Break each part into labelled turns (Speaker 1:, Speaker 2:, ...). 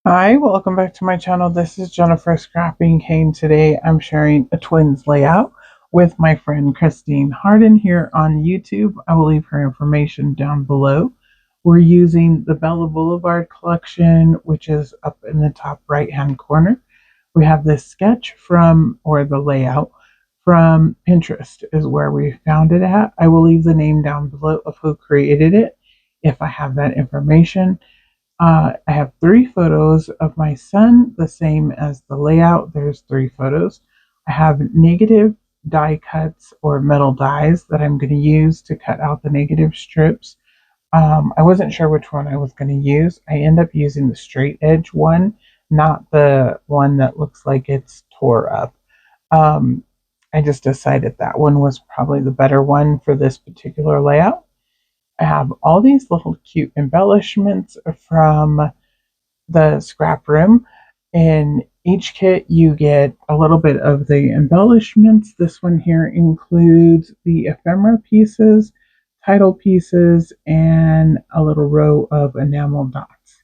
Speaker 1: Hi, welcome back to my channel. This is Jennifer Scrapping Kane. Today I'm sharing a twins layout with my friend Christine Harden here on YouTube. I will leave her information down below. We're using the Bella Boulevard collection, which is up in the top right hand corner. We have this sketch from, or the layout from Pinterest is where we found it at. I will leave the name down below of who created it if I have that information. I have three photos of my son, the same as the layout. There's three photos. I have negative die cuts or metal dies that I'm going to use to cut out the negative strips. I wasn't sure which one I was going to use. I end up using the straight edge one, not the one that looks like it's tore up. Um, I just decided that one was probably the better one for this particular layout. I have all these little cute embellishments from the scrap room. In each kit, you get a little bit of the embellishments. This one here includes the ephemera pieces, title pieces, and a little row of enamel dots.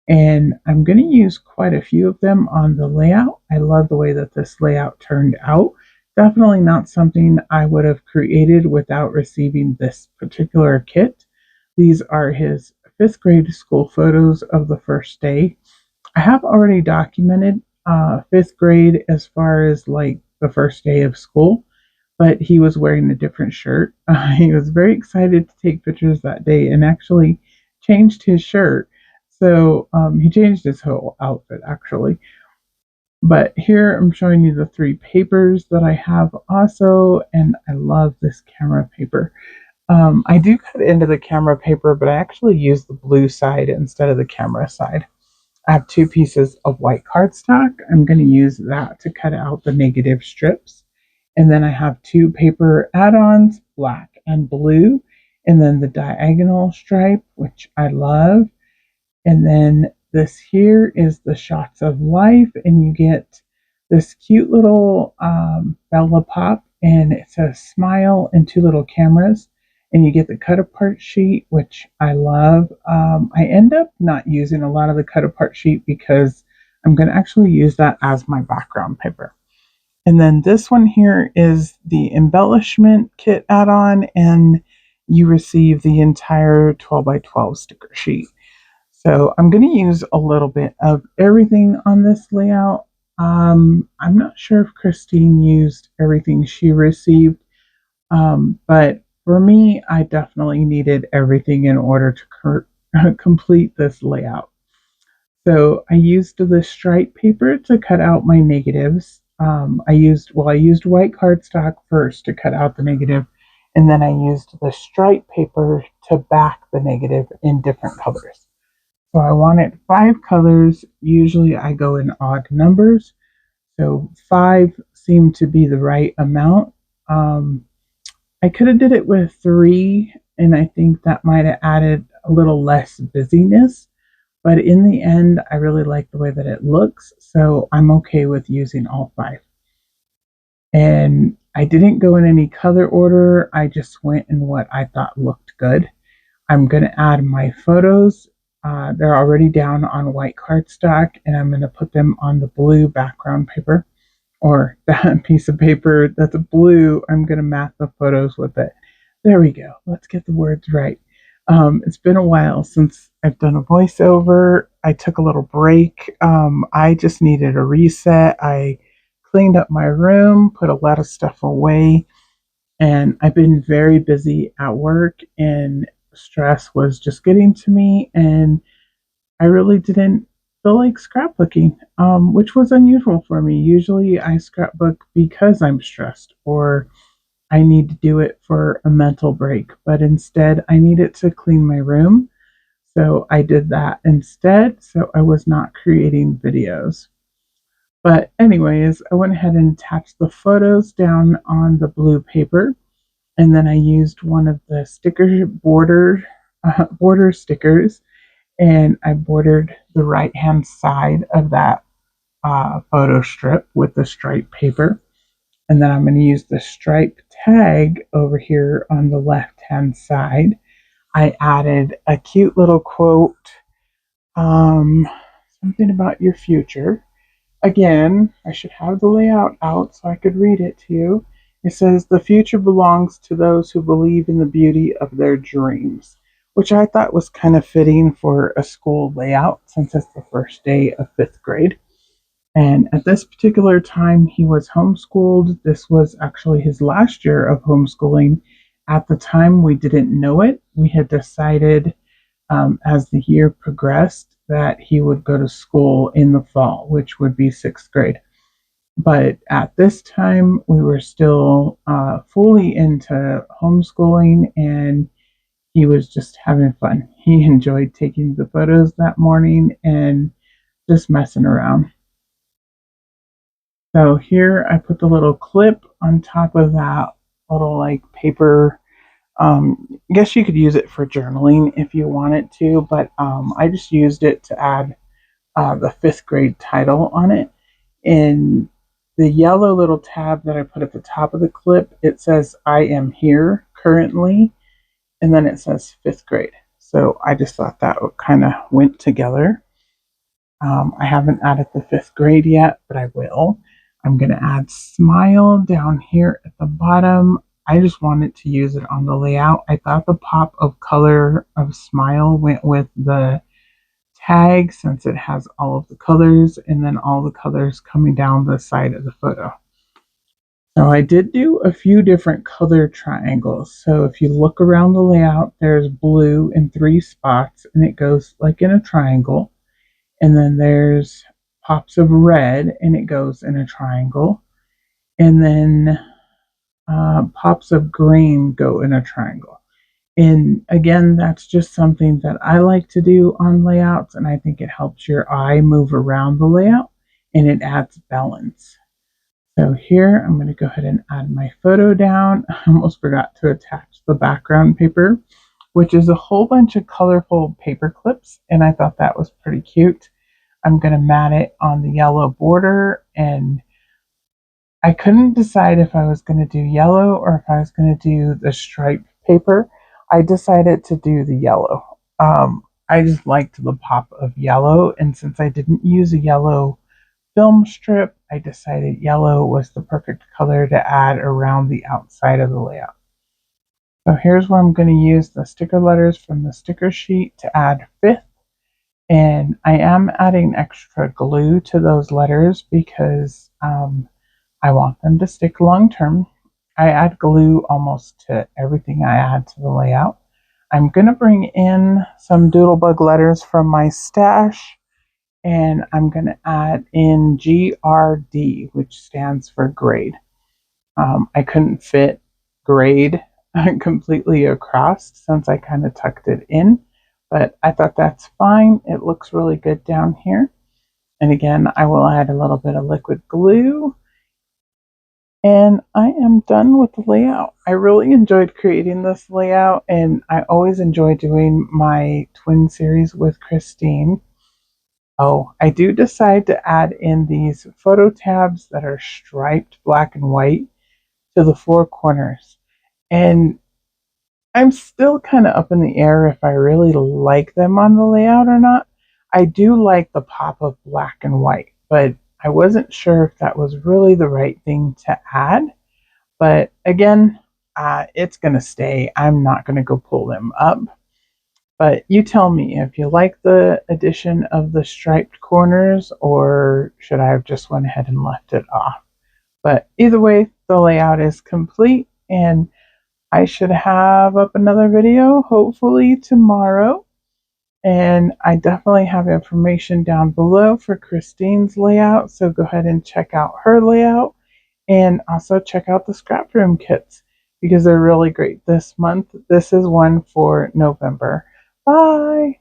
Speaker 1: And I'm going to use quite a few of them on the layout. I love the way that this layout turned out. Definitely not something I would have created without receiving this particular kit. These are his fifth grade school photos of the first day. I have already documented fifth grade as far as like the first day of school, but he was wearing a different shirt. He was very excited to take pictures that day and actually changed his shirt. So he changed his whole outfit actually. But here I'm showing you the three papers that I have also, and I love this camera paper. I do cut into the camera paper, but I actually use the blue side instead of the camera side. I have two pieces of white cardstock. I'm going to use that to cut out the negative strips. And then I have two paper add-ons, black and blue, and then the diagonal stripe, which I love. And then this here is the shots of life, and you get this cute little Bella pop, and it says smile and two little cameras. And you get the cut apart sheet, which I love. I end up not using a lot of the cut apart sheet because I'm going to actually use that as my background paper. And then this one here is the embellishment kit add on, and you receive the entire 12 by 12 sticker sheet. So I'm going to use a little bit of everything on this layout. I'm not sure if Christine used everything she received, but for me, I definitely needed everything in order to complete this layout. So I used the stripe paper to cut out my negatives. I used white cardstock first to cut out the negative, and then I used the stripe paper to back the negative in different colors. So I wanted five colors. Usually I go in odd numbers. So five seemed to be the right amount. Um, I could have did it with three, and I think that might have added a little less busyness. But in the end, I really like the way that it looks, so I'm okay with using all five. And I didn't go in any color order. I just went in what I thought looked good. I'm going to add my photos. They're already down on white cardstock, and I'm going to put them on the blue background paper, or that piece of paper that's blue. I'm going to mat the photos with it. There we go. Let's get the words right. It's been a while since I've done a voiceover. I took a little break. I just needed a reset. I cleaned up my room, put a lot of stuff away, and I've been very busy at work, and stress was just getting to me, and I really didn't feel like scrapbooking, which was unusual for me. Usually I scrapbook because I'm stressed or I need to do it for a mental break, but instead I needed to clean my room. So I did that instead. So I was not creating videos. But, anyways, I went ahead and attached the photos down on the blue paper. And then I used one of the border stickers, and I bordered the right hand side of that photo strip with the stripe paper. And then I'm going to use the stripe tag over here on the left hand side. I added a cute little quote. Um, something about your future. Again, I should have the layout out so I could read it to you. It says, the future belongs to those who believe in the beauty of their dreams, which I thought was kind of fitting for a school layout since it's the first day of fifth grade. And at this particular time, he was homeschooled. This was actually his last year of homeschooling. At the time, we didn't know it. We had decided as the year progressed that he would go to school in the fall, which would be sixth grade. But at this time, we were still fully into homeschooling, and he was just having fun. He enjoyed taking the photos that morning and just messing around. So here I put the little clip on top of that little like paper. I guess you could use it for journaling if you wanted to, but I just used it to add the fifth grade title on it. In the yellow little tab that I put at the top of the clip, it says I am here currently, and then it says fifth grade. So I just thought that kind of went together. I haven't added the fifth grade yet, but I will. I'm going to add smile down here at the bottom. I just wanted to use it on the layout. I thought the pop of color of smile went with the tag since it has all of the colors and then all the colors coming down the side of the photo. So I did do a few different color triangles. So if you look around the layout, there's blue in 3 spots and it goes like in a triangle. And then there's pops of red and it goes in a triangle. And then pops of green go in a triangle. And again, that's just something that I like to do on layouts, and I think it helps your eye move around the layout and it adds balance. So here I'm going to go ahead and add my photo down. I almost forgot to attach the background paper, which is a whole bunch of colorful paper clips, and I thought that was pretty cute. I'm going to mat it on the yellow border, and I couldn't decide if I was going to do yellow or if I was going to do the striped paper. I decided to do the yellow. I just liked the pop of yellow, and since I didn't use a yellow film strip, I decided yellow was the perfect color to add around the outside of the layout. So here's where I'm going to use the sticker letters from the sticker sheet to add fifth. And I am adding extra glue to those letters because I want them to stick long term. I add glue almost to everything I add to the layout. I'm going to bring in some Doodlebug letters from my stash, and I'm going to add in GRD, which stands for grade. I couldn't fit grade completely across since I kind of tucked it in, but I thought that's fine. It looks really good down here. And again, I will add a little bit of liquid glue. And I am done with the layout. I really enjoyed creating this layout, and I always enjoy doing my twin series with Christine. Oh, I do decide to add in these photo tabs that are striped black and white to the 4 corners. And I'm still kind of up in the air if I really like them on the layout or not. I do like the pop of black and white, but I wasn't sure if that was really the right thing to add. But again, it's going to stay. I'm not going to go pull them up. But you tell me if you like the addition of the striped corners, or should I have just went ahead and left it off? But either way, the layout is complete, and I should have up another video hopefully tomorrow. And I definitely have information down below for Christine's layout, so go ahead and check out her layout. And also check out the Scraproom kits because they're really great this month. This is one for November. Bye!